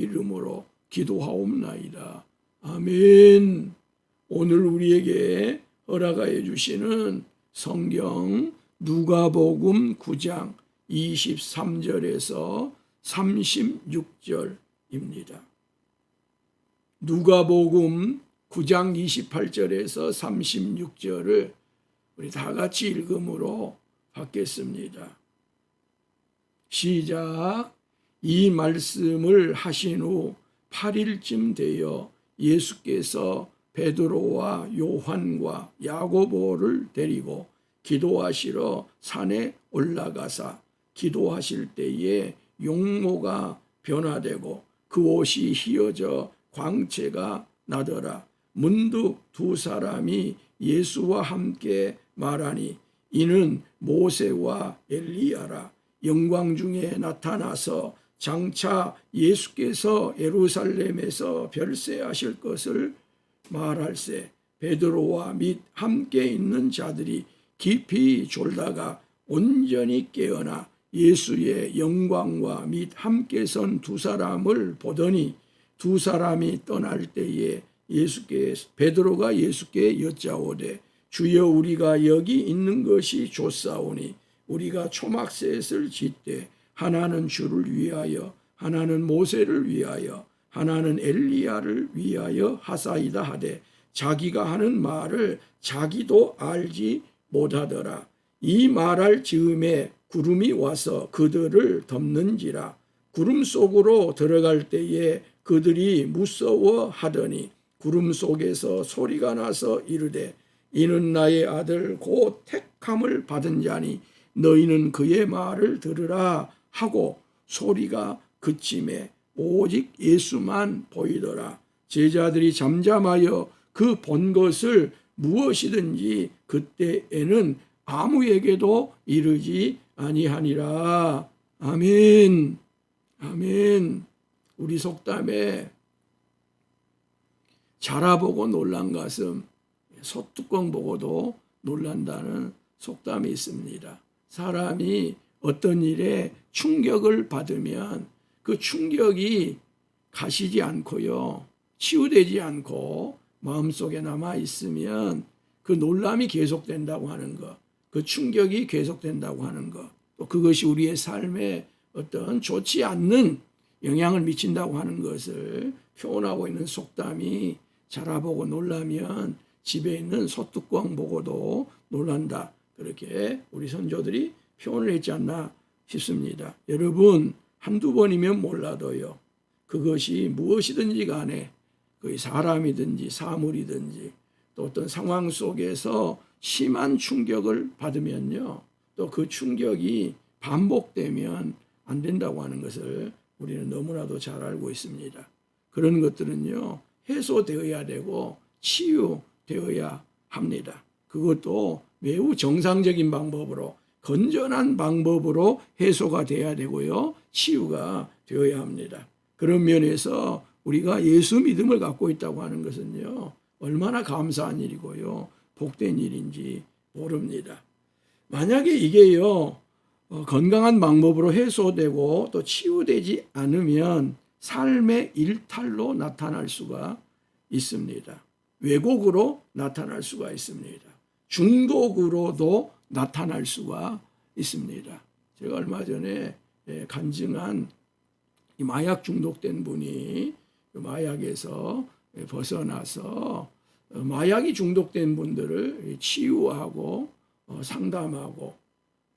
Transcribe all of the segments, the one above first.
이름으로 기도하옵나이다. 아멘. 오늘 우리에게 허락하여 주시는 성경 누가복음 9장 23절에서 36절입니다. 누가복음 9장 28절에서 36절을 우리 다 같이 읽음으로 받겠습니다. 시작. 이 말씀을 하신 후 8일쯤 되어 예수께서 베드로와 요한과 야고보를 데리고 기도하시러 산에 올라가사 기도하실 때에 용모가 변화되고 그 옷이 휘어져 광채가 나더라. 문득 두 사람이 예수와 함께 말하니 이는 모세와 엘리야라. 영광 중에 나타나서 장차 예수께서 예루살렘에서 별세하실 것을 말할세. 베드로와 및 함께 있는 자들이 깊이 졸다가 온전히 깨어나 예수의 영광과 및 함께 선 두 사람을 보더니 두 사람이 떠날 때에 베드로가 예수께 여짜오되 주여 우리가 여기 있는 것이 좋사오니 우리가 초막셋을 짓되 하나는 주를 위하여 하나는 모세를 위하여 하나는 엘리야를 위하여 하사이다 하되 자기가 하는 말을 자기도 알지 못하더라. 이 말할 즈음에 구름이 와서 그들을 덮는지라. 구름 속으로 들어갈 때에 그들이 무서워하더니 구름 속에서 소리가 나서 이르되 이는 나의 아들 곧 택함을 받은 자니 너희는 그의 말을 들으라 하고 소리가 그침에 오직 예수만 보이더라. 제자들이 잠잠하여 그 본 것을 무엇이든지 그때에는 아무에게도 이르지 아니하니라. 아멘. 아멘. 우리 속담에 자라보고 놀란 가슴, 소뚜껑 보고도 놀란다는 속담이 있습니다. 사람이 어떤 일에 충격을 받으면 그 충격이 가시지 않고요, 치유되지 않고 마음속에 남아 있으면 그 놀람이 계속된다고 하는 것, 그 충격이 계속된다고 하는 것, 또 그것이 우리의 삶에 어떤 좋지 않는 영향을 미친다고 하는 것을 표현하고 있는 속담이 자라보고 놀라면 집에 있는 소뚜껑 보고도 놀란다. 그렇게 우리 선조들이 표현을 했지 않나 싶습니다. 여러분, 한두 번이면 몰라도요, 그것이 무엇이든지 간에 그 사람이든지 사물이든지 또 어떤 상황 속에서 심한 충격을 받으면요, 또 그 충격이 반복되면 안 된다고 하는 것을 우리는 너무나도 잘 알고 있습니다. 그런 것들은요, 해소되어야 되고 치유되어야 합니다. 그것도 매우 정상적인 방법으로, 건전한 방법으로 해소가 돼야 되고요, 치유가 되어야 합니다. 그런 면에서 우리가 예수 믿음을 갖고 있다고 하는 것은요, 얼마나 감사한 일이고요, 복된 일인지 모릅니다. 만약에 이게요, 건강한 방법으로 해소되고 또 치유되지 않으면 삶의 일탈로 나타날 수가 있습니다. 왜곡으로 나타날 수가 있습니다. 중독으로도 나타날 수가 있습니다. 제가 얼마 전에 간증한 이 마약 중독된 분이 마약에서 벗어나서 마약이 중독된 분들을 치유하고 상담하고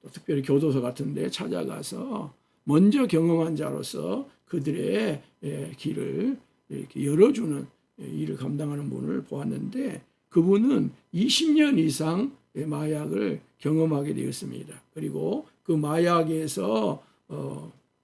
또 특별히 교도소 같은 데 찾아가서 먼저 경험한 자로서 그들의 길을 이렇게 열어주는 일을 감당하는 분을 보았는데, 그분은 20년 이상 마약을 경험하게 되었습니다. 그리고 그 마약에서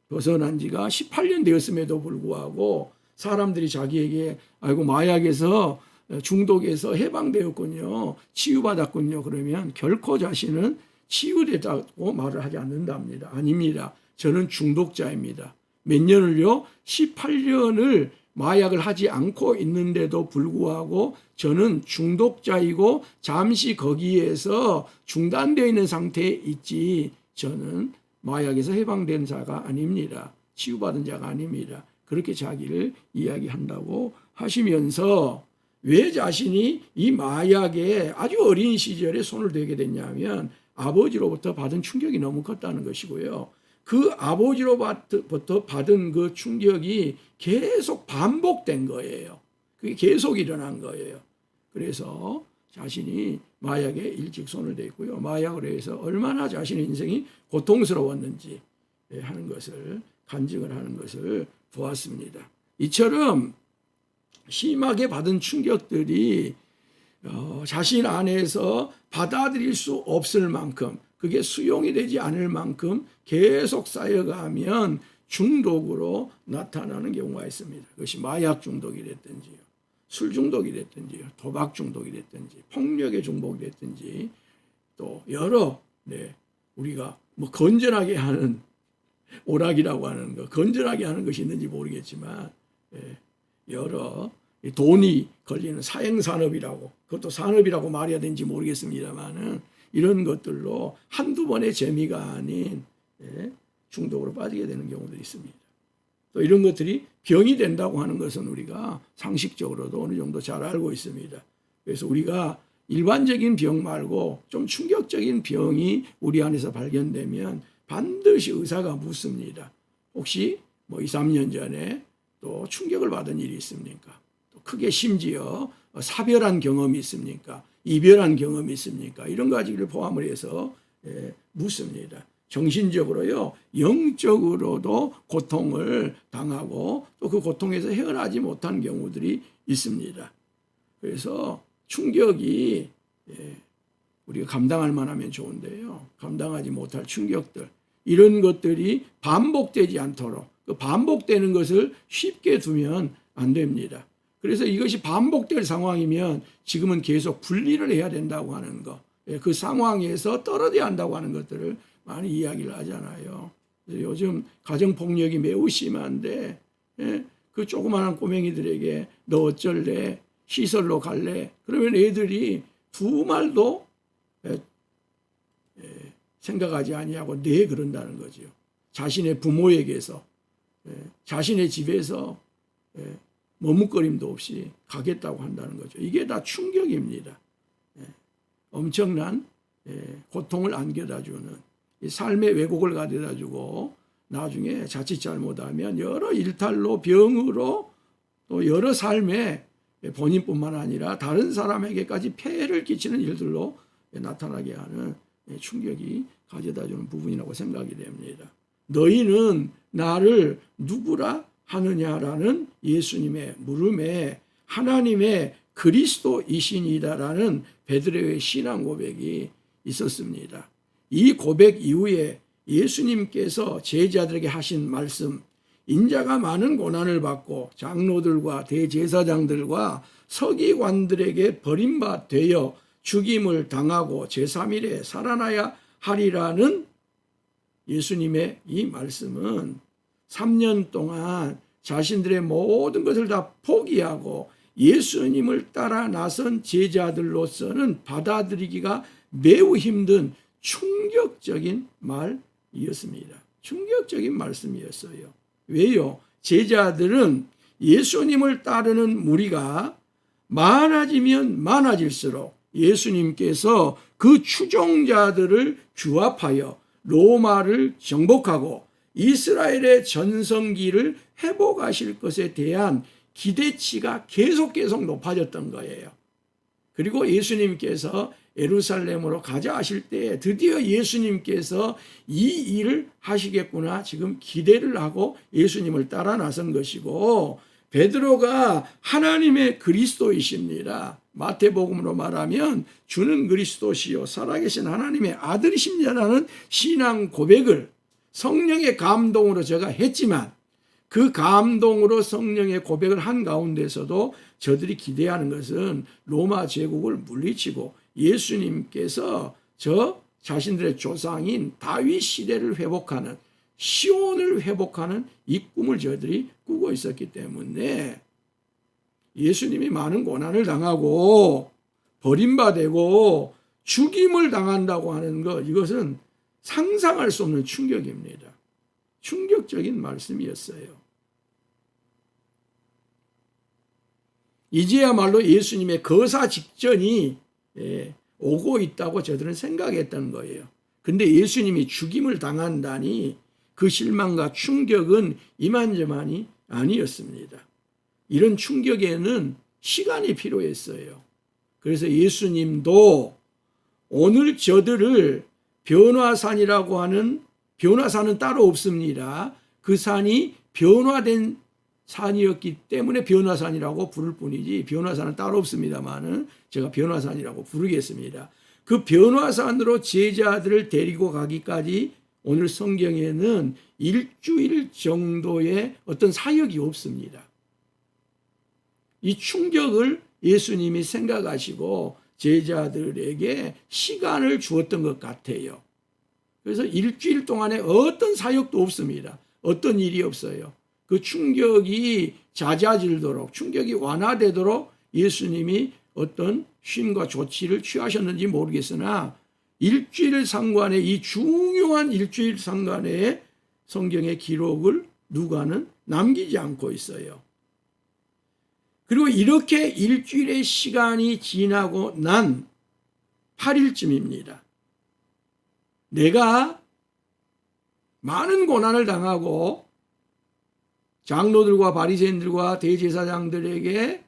벗어난 지가 18년 되었음에도 불구하고 사람들이 자기에게 아이고 마약에서 중독에서 해방되었군요, 치유받았군요, 그러면 결코 자신은 치유됐다고 말을 하지 않는답니다. 아닙니다. 저는 중독자입니다. 몇 년을요? 18년을 마약을 하지 않고 있는데도 불구하고 저는 중독자이고 잠시 거기에서 중단되어 있는 상태에 있지, 저는 마약에서 해방된 자가 아닙니다. 치유받은 자가 아닙니다. 그렇게 자기를 이야기한다고 하시면서 왜 자신이 이 마약에 아주 어린 시절에 손을 대게 됐냐면 아버지로부터 받은 충격이 너무 컸다는 것이고요. 그 아버지로부터 받은 그 충격이 계속 반복된 거예요. 그게 계속 일어난 거예요. 그래서 자신이 마약에 일찍 손을 댔고요. 마약으로 해서 얼마나 자신의 인생이 고통스러웠는지 하는 것을 간증을 하는 것을 보았습니다. 이처럼 심하게 받은 충격들이 자신 안에서 받아들일 수 없을 만큼 그게 수용이 되지 않을 만큼 계속 쌓여가면 중독으로 나타나는 경우가 있습니다. 그것이 마약 중독이 됐든지요, 술 중독이 됐든지요, 도박 중독이 됐든지, 폭력의 중독이 됐든지, 또 여러 우리가 뭐 건전하게 하는 오락이라고 하는 거, 건전하게 하는 것이 있는지 모르겠지만 여러 돈이 걸리는 사행산업이라고, 그것도 산업이라고 말해야 되는지 모르겠습니다만은 이런 것들로 한두 번의 재미가 아닌 중독으로 빠지게 되는 경우들이 있습니다. 또 이런 것들이 병이 된다고 하는 것은 우리가 상식적으로도 어느 정도 잘 알고 있습니다. 그래서 우리가 일반적인 병 말고 좀 충격적인 병이 우리 안에서 발견되면 반드시 의사가 묻습니다. 혹시 뭐 2, 3년 전에 또 충격을 받은 일이 있습니까? 또 크게 심지어 사별한 경험이 있습니까? 이별한 경험이 있습니까? 이런 가지를 포함을 해서 묻습니다. 정신적으로요, 영적으로도 고통을 당하고 또 그 고통에서 헤어나지 못한 경우들이 있습니다. 그래서 충격이 우리가 감당할 만하면 좋은데요, 감당하지 못할 충격들, 이런 것들이 반복되지 않도록, 그 반복되는 것을 쉽게 두면 안 됩니다. 그래서 이것이 반복될 상황이면 지금은 계속 분리를 해야 된다고 하는 것, 그 상황에서 떨어져야 한다고 하는 것들을 많이 이야기를 하잖아요. 요즘 가정폭력이 매우 심한데 그 조그마한 꼬맹이들에게 너 어쩔래? 시설로 갈래? 그러면 애들이 두 말도 생각하지 아니하고 네 그런다는 거죠. 자신의 부모에게서, 자신의 집에서 머뭇거림도 없이 가겠다고 한다는 거죠. 이게 다 충격입니다. 엄청난 고통을 안겨다주는, 삶의 왜곡을 가져다주고 나중에 자칫 잘못하면 여러 일탈로, 병으로, 또 여러 삶에 본인뿐만 아니라 다른 사람에게까지 폐해를 끼치는 일들로 나타나게 하는 충격이 가져다주는 부분이라고 생각이 됩니다. 너희는 나를 누구라 하느냐라는 예수님의 물음에 하나님의 그리스도이시니다라는 베드로의 신앙 고백이 있었습니다. 이 고백 이후에 예수님께서 제자들에게 하신 말씀, 인자가 많은 고난을 받고 장로들과 대제사장들과 서기관들에게 버림받되어 죽임을 당하고 제3일에 살아나야 하리라는 예수님의 이 말씀은 3년 동안 자신들의 모든 것을 다 포기하고 예수님을 따라 나선 제자들로서는 받아들이기가 매우 힘든 충격적인 말이었습니다. 충격적인 말씀이었어요. 왜요? 제자들은 예수님을 따르는 무리가 많아지면 많아질수록 예수님께서 그 추종자들을 규합하여 로마를 정복하고 이스라엘의 전성기를 회복하실 것에 대한 기대치가 계속 높아졌던 거예요. 그리고 예수님께서 예루살렘으로 가자 하실 때 드디어 예수님께서 이 일을 하시겠구나 지금 기대를 하고 예수님을 따라 나선 것이고, 베드로가 하나님의 그리스도이십니다. 마태복음으로 말하면 주는 그리스도시요 살아계신 하나님의 아들이십니다라는 신앙 고백을 성령의 감동으로 제가 했지만, 그 감동으로 성령의 고백을 한 가운데서도 저들이 기대하는 것은 로마 제국을 물리치고 예수님께서 저 자신들의 조상인 다윗 시대를 회복하는, 시온을 회복하는 이 꿈을 저들이 꾸고 있었기 때문에 예수님이 많은 고난을 당하고 버림받고 죽임을 당한다고 하는 것, 이것은 상상할 수 없는 충격입니다. 충격적인 말씀이었어요. 이제야말로 예수님의 거사 직전이 오고 있다고 저들은 생각했다는 거예요. 근데 예수님이 죽임을 당한다니 그 실망과 충격은 이만저만이 아니었습니다. 이런 충격에는 시간이 필요했어요. 그래서 예수님도 오늘 저들을 변화산이라고 하는, 변화산은 따로 없습니다. 그 산이 변화된 산이었기 때문에 변화산이라고 부를 뿐이지 변화산은 따로 없습니다만은 제가 변화산이라고 부르겠습니다. 그 변화산으로 제자들을 데리고 가기까지 오늘 성경에는 일주일 정도의 어떤 사역이 없습니다. 이 충격을 예수님이 생각하시고 제자들에게 시간을 주었던 것 같아요. 그래서 일주일 동안에 어떤 사역도 없습니다. 어떤 일이 없어요. 그 충격이 잦아들도록, 충격이 완화되도록 예수님이 어떤 쉼과 조치를 취하셨는지 모르겠으나 일주일 상관의, 이 중요한 일주일 상관의 성경의 기록을 누가는 남기지 않고 있어요. 그리고 이렇게 일주일의 시간이 지나고 난 8일쯤입니다. 내가 많은 고난을 당하고 장로들과 바리새인들과 대제사장들에게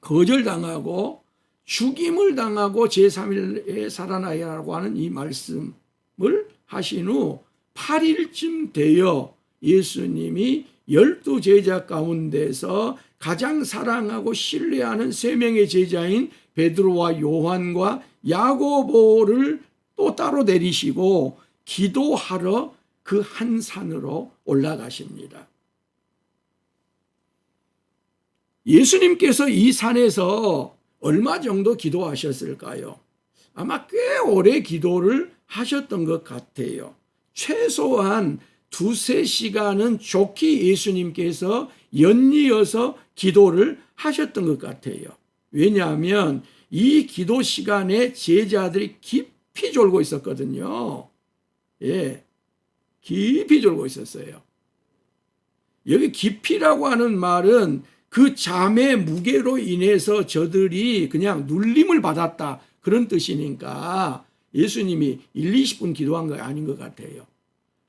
거절당하고 죽임을 당하고 제3일에 살아나야라고 하는 이 말씀을 하신 후 8일쯤 되어 예수님이 12제자 가운데서 가장 사랑하고 신뢰하는 3명의 제자인 베드로와 요한과 야고보를 또 따로 내리시고 기도하러 그 한 산으로 올라가십니다. 예수님께서 이 산에서 얼마 정도 기도하셨을까요? 아마 꽤 오래 기도를 하셨던 것 같아요. 최소한 2-3시간은 좋게 예수님께서 연이어서 기도를 하셨던 것 같아요. 왜냐하면 이 기도 시간에 제자들이 깊이 졸고 있었거든요. 깊이 졸고 있었어요. 여기 깊이라고 하는 말은 그 잠의 무게로 인해서 저들이 그냥 눌림을 받았다, 그런 뜻이니까 예수님이 1-20분 기도한 거 아닌 것 같아요.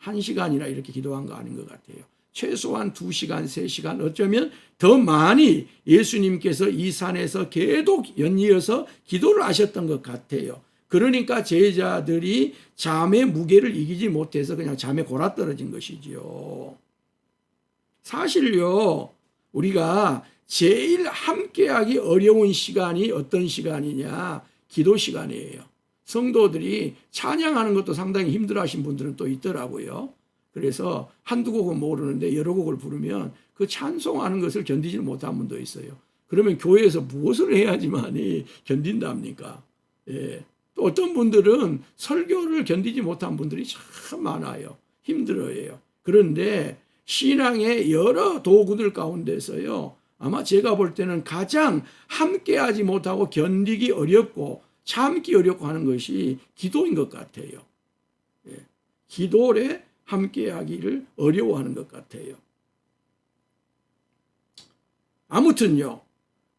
1시간이나 이렇게 기도한 거 아닌 것 같아요. 최소한 2시간, 3시간, 어쩌면 더 많이 예수님께서 이 산에서 계속 연이어서 기도를 하셨던 것 같아요. 그러니까 제자들이 잠의 무게를 이기지 못해서 그냥 잠에 골아떨어진 것이지요. 사실요, 우리가 제일 함께하기 어려운 시간이 어떤 시간이냐? 기도 시간이에요. 성도들이 찬양하는 것도 상당히 힘들어하신 분들은 또 있더라고요. 그래서 한두 곡은 모르는데 여러 곡을 부르면 그 찬송하는 것을 견디지 못한 분도 있어요. 그러면 교회에서 무엇을 해야지만이 견딘답니까? 또 어떤 분들은 설교를 견디지 못한 분들이 참 많아요. 힘들어해요. 그런데 신앙의 여러 도구들 가운데서요, 아마 제가 볼 때는 가장 함께하지 못하고 견디기 어렵고 참기 어렵고 하는 것이 기도인 것 같아요. 기도에 함께하기를 어려워하는 것 같아요. 아무튼요,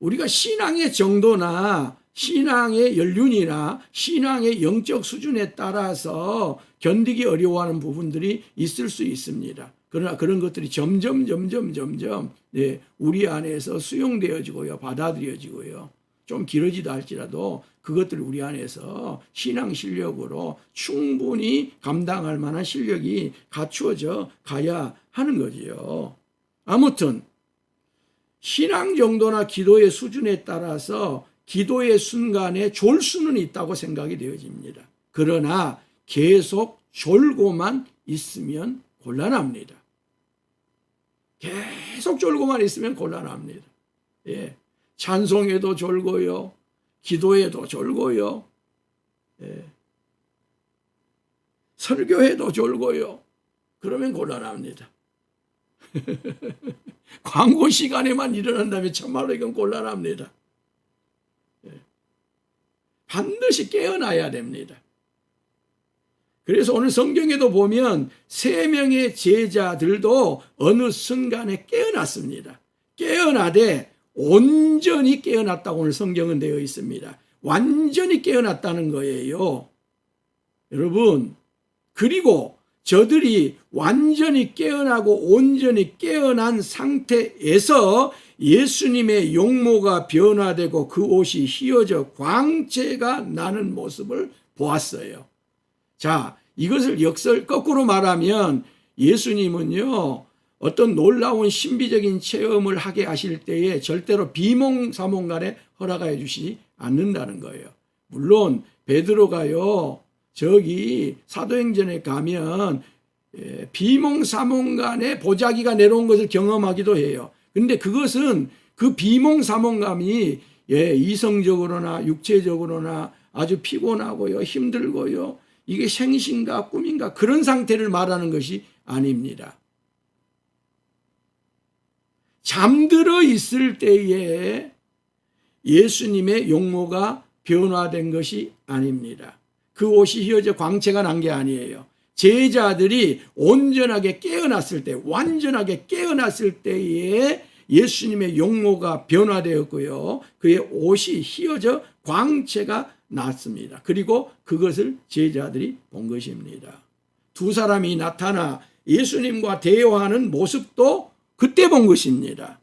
우리가 신앙의 정도나 신앙의 연륜이나 신앙의 영적 수준에 따라서 견디기 어려워하는 부분들이 있을 수 있습니다. 그러나 그런 것들이 점점 우리 안에서 수용되어지고요, 받아들여지고요, 좀 길어지다 할지라도 그것들이 우리 안에서 신앙 실력으로 충분히 감당할 만한 실력이 갖추어져 가야 하는 거지요. 아무튼 신앙 정도나 기도의 수준에 따라서 기도의 순간에 졸 수는 있다고 생각이 되어집니다. 그러나 계속 졸고만 있으면 곤란합니다. 계속 졸고만 있으면 곤란합니다. 찬송에도 졸고요, 기도에도 졸고요, 설교에도 졸고요. 그러면 곤란합니다. 광고 시간에만 일어난다면 참말로 이건 곤란합니다. 반드시 깨어나야 됩니다. 그래서 오늘 성경에도 보면 3명의 제자들도 어느 순간에 깨어났습니다. 깨어나되 온전히 깨어났다고 오늘 성경은 되어 있습니다. 완전히 깨어났다는 거예요. 여러분, 그리고 저들이 완전히 깨어나고 온전히 깨어난 상태에서 예수님의 용모가 변화되고 그 옷이 휘어져 광채가 나는 모습을 보았어요. 자, 이것을 역설 거꾸로 말하면 예수님은요, 어떤 놀라운 신비적인 체험을 하게 하실 때에 절대로 비몽사몽간에 허락해 주시지 않는다는 거예요. 물론 베드로가요, 저기 사도행전에 가면 비몽사몽간에 보자기가 내려온 것을 경험하기도 해요. 근데 그것은 그 비몽사몽감이 이성적으로나 육체적으로나 아주 피곤하고요, 힘들고요, 이게 생신가 꿈인가 그런 상태를 말하는 것이 아닙니다. 잠들어 있을 때에 예수님의 용모가 변화된 것이 아닙니다. 그 옷이 휘어져 광채가 난 게 아니에요. 제자들이 온전하게 깨어났을 때, 완전하게 깨어났을 때에 예수님의 용모가 변화되었고요, 그의 옷이 휘어져 광채가 났습니다. 그리고 그것을 제자들이 본 것입니다. 두 사람이 나타나 예수님과 대화하는 모습도 그때 본 것입니다.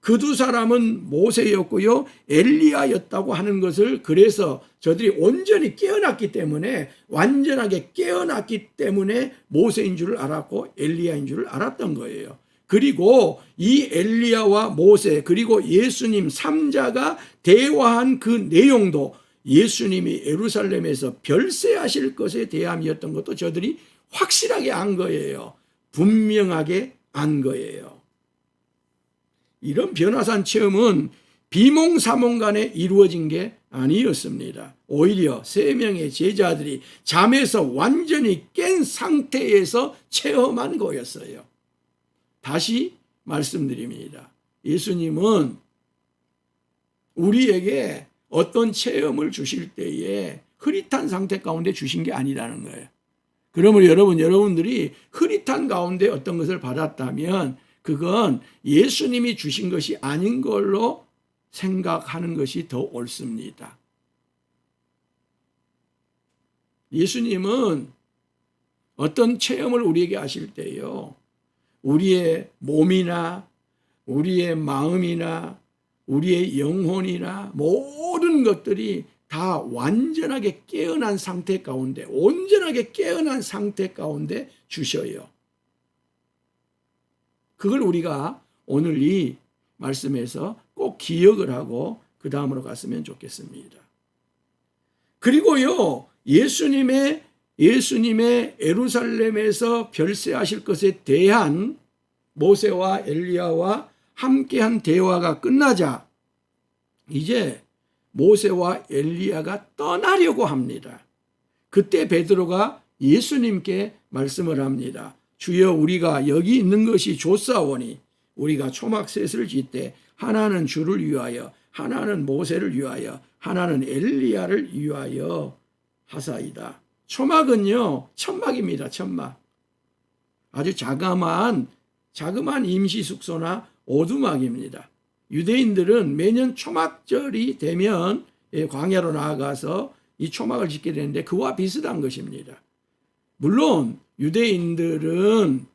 그 두 사람은 모세였고요, 엘리야였다고 하는 것을, 그래서 저들이 온전히 깨어났기 때문에, 완전하게 깨어났기 때문에 모세인 줄 알았고 엘리야인 줄 알았던 거예요. 그리고 이 엘리야와 모세 그리고 예수님 3자가 대화한 그 내용도 예수님이 예루살렘에서 별세하실 것에 대함이었던 것도 저들이 확실하게 안 거예요. 분명하게 안 거예요. 이런 변화산 체험은 비몽사몽간에 이루어진 게 아니었습니다. 오히려 세 명의 제자들이 잠에서 완전히 깬 상태에서 체험한 거였어요. 다시 말씀드립니다. 예수님은 우리에게 어떤 체험을 주실 때에 흐릿한 상태 가운데 주신 게 아니라는 거예요. 그러므로 여러분들이 흐릿한 가운데 어떤 것을 받았다면 그건 예수님이 주신 것이 아닌 걸로 생각하는 것이 더 옳습니다. 예수님은 어떤 체험을 우리에게 하실 때요, 우리의 몸이나 우리의 마음이나 우리의 영혼이나 모든 것들이 다 완전하게 깨어난 상태 가운데, 온전하게 깨어난 상태 가운데 주셔요. 그걸 우리가 오늘 이 말씀에서 꼭 기억을 하고 그 다음으로 갔으면 좋겠습니다. 그리고요, 예수님의 예루살렘에서 별세하실 것에 대한 모세와 엘리야와 함께한 대화가 끝나자 이제 모세와 엘리야가 떠나려고 합니다. 그때 베드로가 예수님께 말씀을 합니다. 주여, 우리가 여기 있는 것이 좋사오니 우리가 초막셋을 짓되 하나는 주를 위하여, 하나는 모세를 위하여, 하나는 엘리야를 위하여 하사이다. 초막은요, 천막입니다. 천막. 아주 자그마한 임시 숙소나 오두막입니다. 유대인들은 매년 초막절이 되면 광야로 나아가서 이 초막을 짓게 되는데 그와 비슷한 것입니다. 물론 유대인들은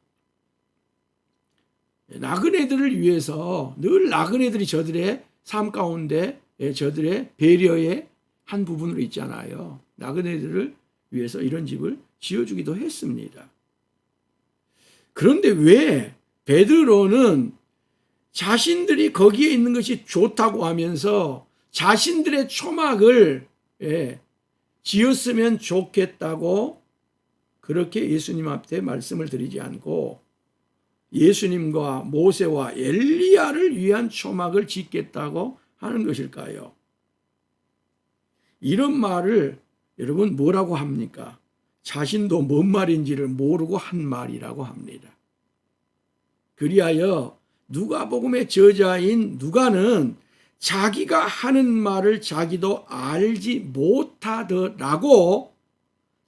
나그네들을 위해서 늘 나그네들이 저들의 삶 가운데 저들의 배려의 한 부분으로 있잖아요. 나그네들을 위해서 이런 집을 지어주기도 했습니다. 그런데 왜 베드로는 자신들이 거기에 있는 것이 좋다고 하면서 자신들의 초막을 지었으면 좋겠다고 그렇게 예수님 앞에 말씀을 드리지 않고 예수님과 모세와 엘리야를 위한 초막을 짓겠다고 하는 것일까요? 이런 말을 여러분 뭐라고 합니까? 자신도 뭔 말인지를 모르고 한 말이라고 합니다. 그리하여 누가복음의 저자인 누가는 자기가 하는 말을 자기도 알지 못하더라고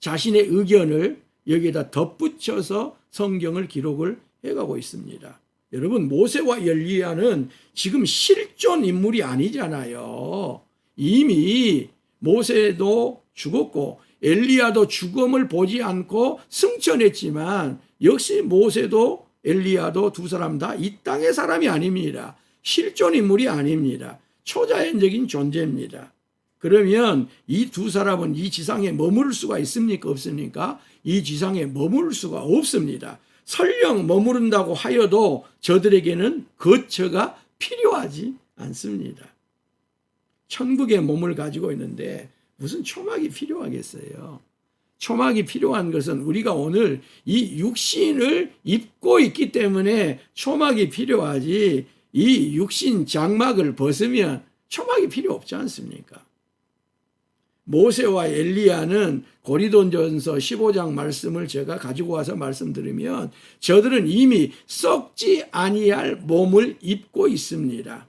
자신의 의견을 여기에다 덧붙여서 성경을 기록을 해가고 있습니다. 여러분, 모세와 엘리야는 지금 실존 인물이 아니잖아요. 이미 모세도 죽었고 엘리야도 죽음을 보지 않고 승천했지만 역시 모세도 엘리야도 두 사람 다 이 땅의 사람이 아닙니다. 실존 인물이 아닙니다. 초자연적인 존재입니다. 그러면 이 두 사람은 이 지상에 머무를 수가 있습니까? 없습니까? 이 지상에 머무를 수가 없습니다. 설령 머무른다고 하여도 저들에게는 거처가 필요하지 않습니다. 천국의 몸을 가지고 있는데 무슨 초막이 필요하겠어요? 초막이 필요한 것은 우리가 오늘 이 육신을 입고 있기 때문에 초막이 필요하지, 이 육신 장막을 벗으면 초막이 필요 없지 않습니까? 모세와 엘리야는 고린도전서 15장 말씀을 제가 가지고 와서 말씀드리면 저들은 이미 썩지 아니할 몸을 입고 있습니다.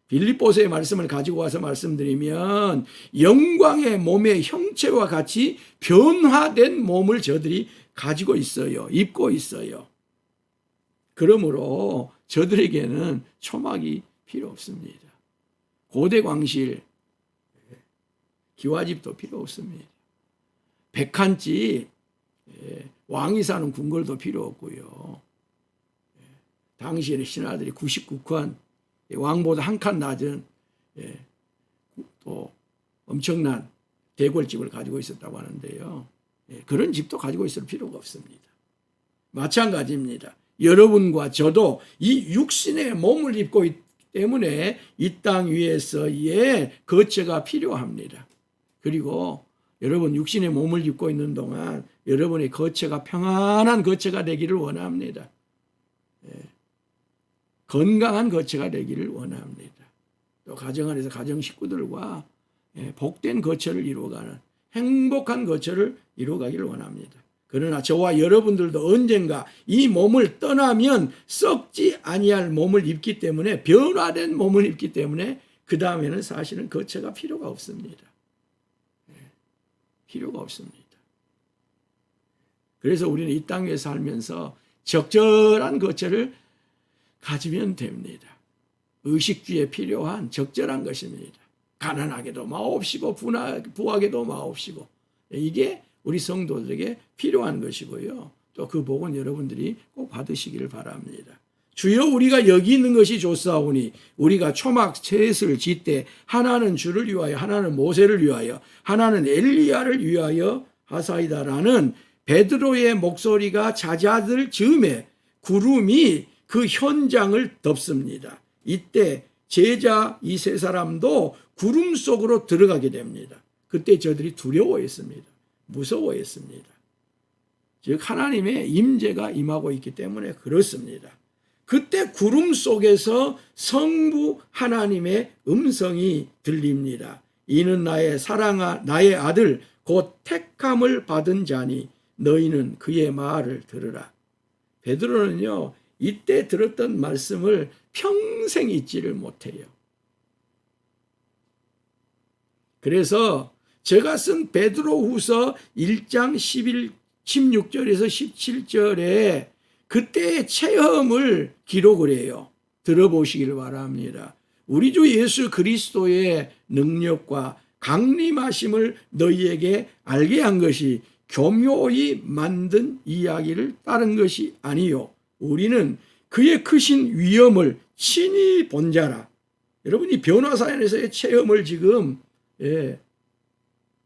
빌립보서의 말씀을 가지고 와서 말씀드리면 영광의 몸의 형체와 같이 변화된 몸을 저들이 가지고 있어요. 입고 있어요. 그러므로 저들에게는 초막이 필요 없습니다. 고대 광실, 기와집도 필요 없습니다. 백한집, 왕이 사는 궁궐도 필요 없고요. 당시에는 신하들이 99칸, 왕보다 한 칸 낮은 또 엄청난 대궐집을 가지고 있었다고 하는데요. 그런 집도 가지고 있을 필요가 없습니다. 마찬가지입니다. 여러분과 저도 이 육신의 몸을 입고 있기 때문에 이 땅 위에서의 거처가 필요합니다. 그리고 여러분 육신의 몸을 입고 있는 동안 여러분의 거처가 평안한 거처가 되기를 원합니다. 건강한 거처가 되기를 원합니다. 또 가정 안에서 가정 식구들과 복된 거처를 이루어가는 행복한 거처를 이루어가기를 원합니다. 그러나 저와 여러분들도 언젠가 이 몸을 떠나면 썩지 아니할 몸을 입기 때문에, 변화된 몸을 입기 때문에 그 다음에는 사실은 거처가 필요가 없습니다. 필요가 없습니다. 그래서 우리는 이 땅에 살면서 적절한 거처를 가지면 됩니다. 의식주에 필요한 적절한 것입니다. 가난하게도 마옵시고 부하게도 마옵시고, 이게 우리 성도들에게 필요한 것이고요. 또 그 복은 여러분들이 꼭 받으시기를 바랍니다. 주여 우리가 여기 있는 것이 좋사오니 우리가 초막 셋을 짓되 하나는 주를 위하여 하나는 모세를 위하여 하나는 엘리야를 위하여 하사이다라는 베드로의 목소리가 잦아들 즈음에 구름이 그 현장을 덮습니다. 이때 제자 이 세 사람도 구름 속으로 들어가게 됩니다. 그때 저들이 두려워했습니다. 무서워했습니다. 즉 하나님의 임재가 임하고 있기 때문에 그렇습니다. 그때 구름 속에서 성부 하나님의 음성이 들립니다. 이는 나의 아들 곧 택함을 받은 자니 너희는 그의 말을 들으라. 베드로는요, 이때 들었던 말씀을 평생 잊지를 못해요. 그래서 제가 쓴 베드로후서 1장 16절에서 17절에 그때의 체험을 기록을 해요. 들어보시길 바랍니다. 우리 주 예수 그리스도의 능력과 강림하심을 너희에게 알게 한 것이 교묘히 만든 이야기를 따른 것이 아니요 우리는 그의 크신 위엄을 친히 본 자라. 여러분이 변화사연에서의 체험을 지금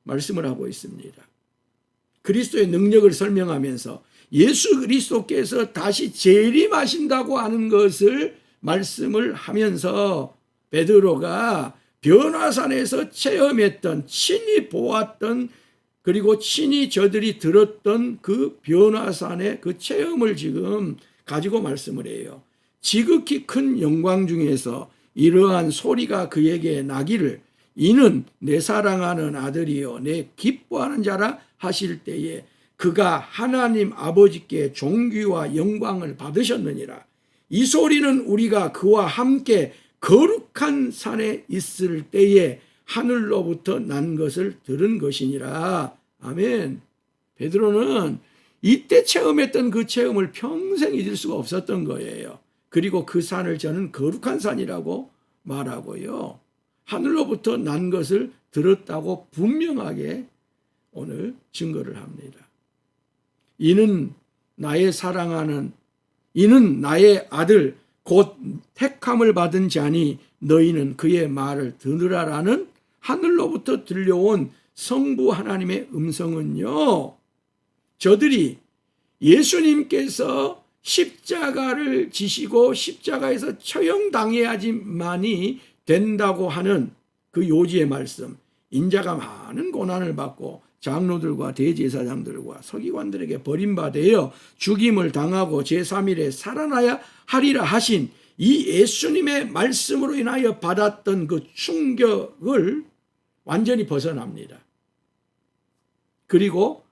말씀을 하고 있습니다. 그리스도의 능력을 설명하면서 예수 그리스도께서 다시 재림하신다고 하는 것을 말씀을 하면서 베드로가 변화산에서 체험했던, 친히 보았던, 그리고 친히 저들이 들었던 그 변화산의 그 체험을 지금 가지고 말씀을 해요. 지극히 큰 영광 중에서 이러한 소리가 그에게 나기를 이는 내 사랑하는 아들이요 내 기뻐하는 자라 하실 때에 그가 하나님 아버지께 존귀와 영광을 받으셨느니라. 이 소리는 우리가 그와 함께 거룩한 산에 있을 때에 하늘로부터 난 것을 들은 것이니라. 아멘. 베드로는 이때 체험했던 그 체험을 평생 잊을 수가 없었던 거예요. 그리고 그 산을 저는 거룩한 산이라고 말하고요. 하늘로부터 난 것을 들었다고 분명하게 오늘 증거를 합니다. 이는 나의 사랑하는, 이는 나의 아들 곧 택함을 받은 자니 너희는 그의 말을 들으라라는 하늘로부터 들려온 성부 하나님의 음성은요, 저들이 예수님께서 십자가를 지시고 십자가에서 처형당해야지만이 된다고 하는 그 요지의 말씀, 인자가 많은 고난을 받고 장로들과 대제사장들과 서기관들에게 버림받아 죽임을 당하고 제3일에 살아나야 하리라 하신 이 예수님의 말씀으로 인하여 받았던 그 충격을 완전히 벗어납니다. 그리고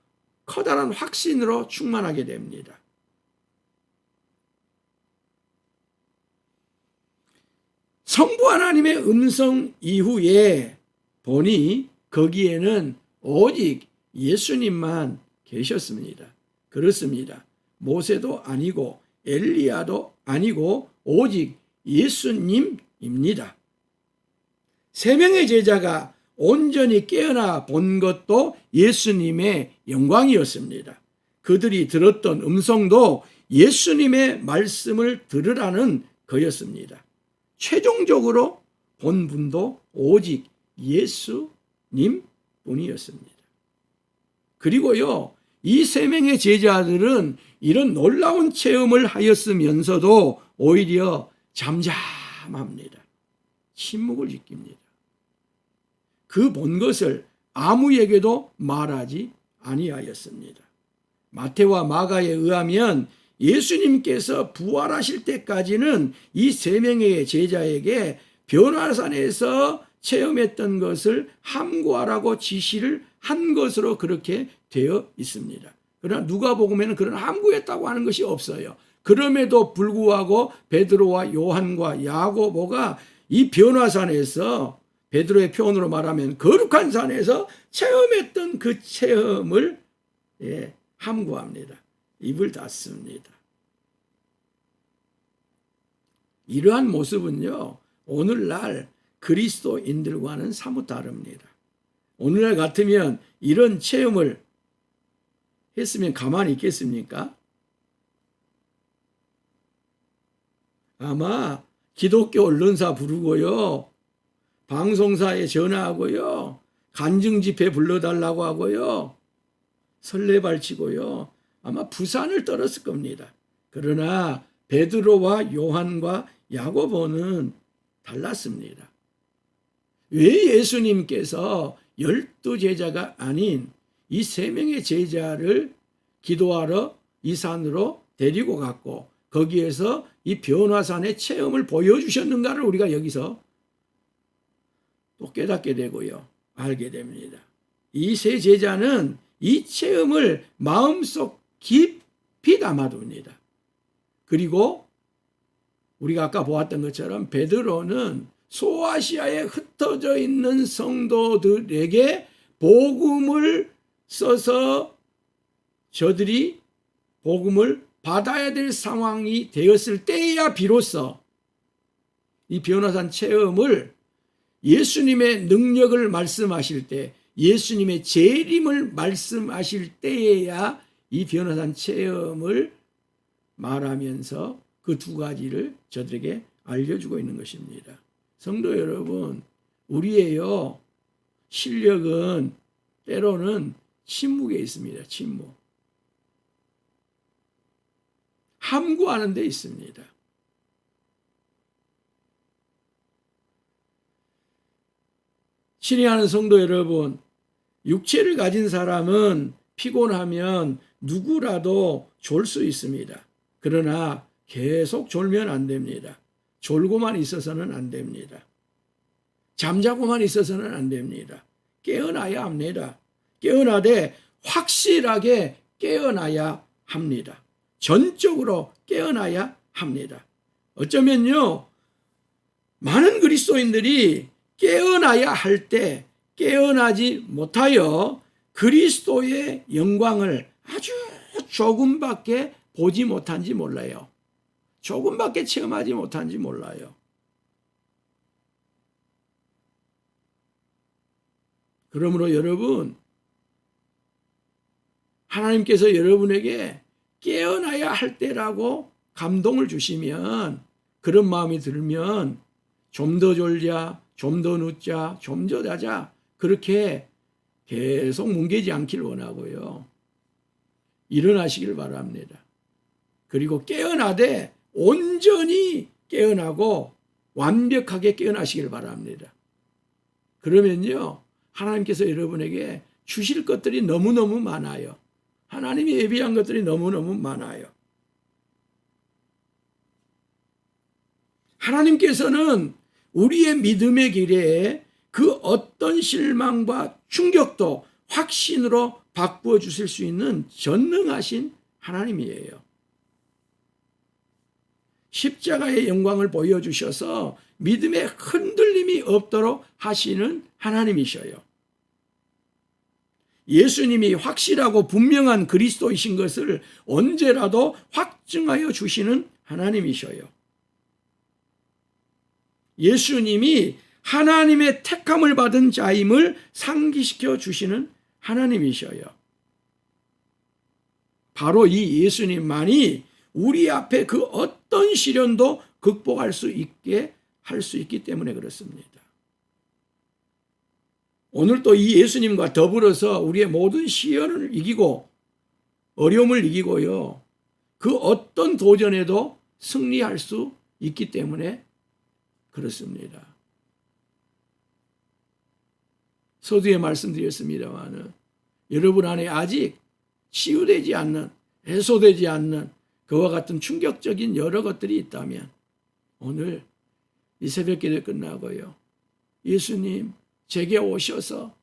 커다란 확신으로 충만하게 됩니다. 성부 하나님의 음성 이후에 보니 거기에는 오직 예수님만 계셨습니다. 그렇습니다. 모세도 아니고 엘리야도 아니고 오직 예수님입니다. 세 명의 제자가 온전히 깨어나 본 것도 예수님의 영광이었습니다. 그들이 들었던 음성도 예수님의 말씀을 들으라는 거였습니다. 최종적으로 본 분도 오직 예수님 뿐이었습니다. 그리고요, 이 세 명의 제자들은 이런 놀라운 체험을 하였으면서도 오히려 잠잠합니다. 침묵을 지킵니다. 그 본 것을 아무에게도 말하지 아니하였습니다. 마태와 마가에 의하면 예수님께서 부활하실 때까지는 이 세 명의 제자에게 변화산에서 체험했던 것을 함구하라고 지시를 한 것으로 그렇게 되어 있습니다. 그러나 누가복음에는 그런 함구했다고 하는 것이 없어요. 그럼에도 불구하고 베드로와 요한과 야고보가 이 변화산에서, 베드로의 표현으로 말하면 거룩한 산에서 체험했던 그 체험을 함구합니다. 입을 닫습니다. 이러한 모습은요, 오늘날 그리스도인들과는 사뭇 다릅니다. 오늘날 같으면 이런 체험을 했으면 가만히 있겠습니까? 아마 기독교 언론사 부르고요, 방송사에 전화하고요, 간증 집회 불러달라고 하고요, 설레발치고요, 아마 부산을 떨었을 겁니다. 그러나 베드로와 요한과 야고보는 달랐습니다. 왜 예수님께서 12제자가 아닌 이 3명의 제자를 기도하러 이 산으로 데리고 갔고 거기에서 이 변화산의 체험을 보여주셨는가를 우리가 여기서 또 깨닫게 되고요, 알게 됩니다. 이 세 제자는 이 체험을 마음속 깊이 담아둡니다. 그리고 우리가 아까 보았던 것처럼 베드로는 소아시아에 흩어져 있는 성도들에게 복음을 써서 저들이 복음을 받아야 될 상황이 되었을 때야 비로소 이 변화산 체험을, 예수님의 능력을 말씀하실 때, 예수님의 재림을 말씀하실 때에야 이 변화산 체험을 말하면서 그 두 가지를 저들에게 알려주고 있는 것입니다. 성도 여러분, 우리의 실력은 때로는 침묵에 있습니다. 침묵. 함구하는 데 있습니다. 친애하는 성도 여러분, 육체를 가진 사람은 피곤하면 누구라도 졸 수 있습니다. 그러나 계속 졸면 안 됩니다. 졸고만 있어서는 안 됩니다. 잠자고만 있어서는 안 됩니다. 깨어나야 합니다. 깨어나되 확실하게 깨어나야 합니다. 전적으로 깨어나야 합니다. 어쩌면요, 많은 그리스도인들이 깨어나야 할 때 깨어나지 못하여 그리스도의 영광을 아주 조금밖에 보지 못한지 몰라요. 조금밖에 체험하지 못한지 몰라요. 그러므로 여러분, 하나님께서 여러분에게 깨어나야 할 때라고 감동을 주시면, 그런 마음이 들면 좀 더 졸자, 좀 더 눕자, 좀 더 자자, 그렇게 계속 뭉개지 않길 원하고요. 일어나시길 바랍니다. 그리고 깨어나되 온전히 깨어나고 완벽하게 깨어나시길 바랍니다. 그러면요, 하나님께서 여러분에게 주실 것들이 너무너무 많아요. 하나님이 예비한 것들이 너무너무 많아요. 하나님께서는 우리의 믿음의 길에 그 어떤 실망과 충격도 확신으로 바꾸어 주실 수 있는 전능하신 하나님이에요. 십자가의 영광을 보여주셔서 믿음의 흔들림이 없도록 하시는 하나님이셔요. 예수님이 확실하고 분명한 그리스도이신 것을 언제라도 확증하여 주시는 하나님이셔요. 예수님이 하나님의 택함을 받은 자임을 상기시켜 주시는 하나님이셔요. 바로 이 예수님만이 우리 앞에 그 어떤 시련도 극복할 수 있게 할 수 있기 때문에 그렇습니다. 오늘 또 이 예수님과 더불어서 우리의 모든 시련을 이기고 어려움을 이기고요, 그 어떤 도전에도 승리할 수 있기 때문에 그렇습니다. 서두에 말씀드렸습니다만 여러분 안에 아직 치유되지 않는, 해소되지 않는 그와 같은 충격적인 여러 것들이 있다면 오늘 이 새벽기도 끝나고요, 예수님 제게 오셔서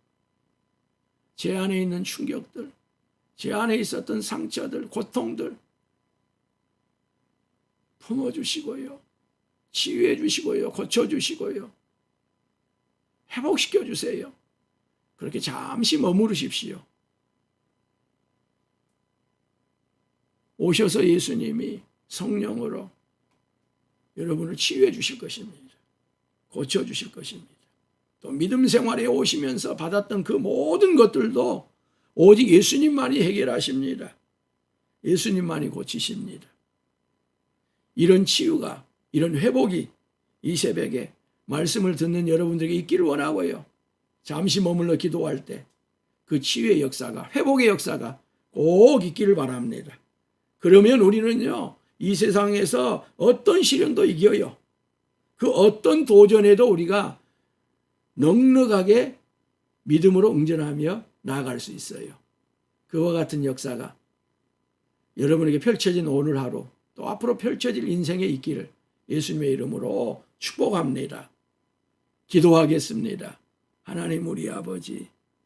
제 안에 있는 충격들, 제 안에 있었던 상처들, 고통들 품어주시고요, 치유해 주시고요, 고쳐주시고요, 회복시켜 주세요. 그렇게 잠시 머무르십시오. 오셔서 예수님이 성령으로 여러분을 치유해 주실 것입니다. 고쳐 주실 것입니다. 또 믿음 생활에 오시면서 받았던 그 모든 것들도 오직 예수님만이 해결하십니다. 예수님만이 고치십니다. 이런 치유가, 이런 회복이 이 새벽에 말씀을 듣는 여러분들에게 있기를 원하고요, 잠시 머물러 기도할 때 그 치유의 역사가, 회복의 역사가 꼭 있기를 바랍니다. 그러면 우리는요, 이 세상에서 어떤 시련도 이겨요. 그 어떤 도전에도 우리가 넉넉하게 믿음으로 응전하며 나아갈 수 있어요. 그와 같은 역사가 여러분에게 펼쳐진 오늘 하루, 또 앞으로 펼쳐질 인생에 있기를 예수님의 이름으로 축복합니다. 기도하겠습니다. 하나님 우리 아버지,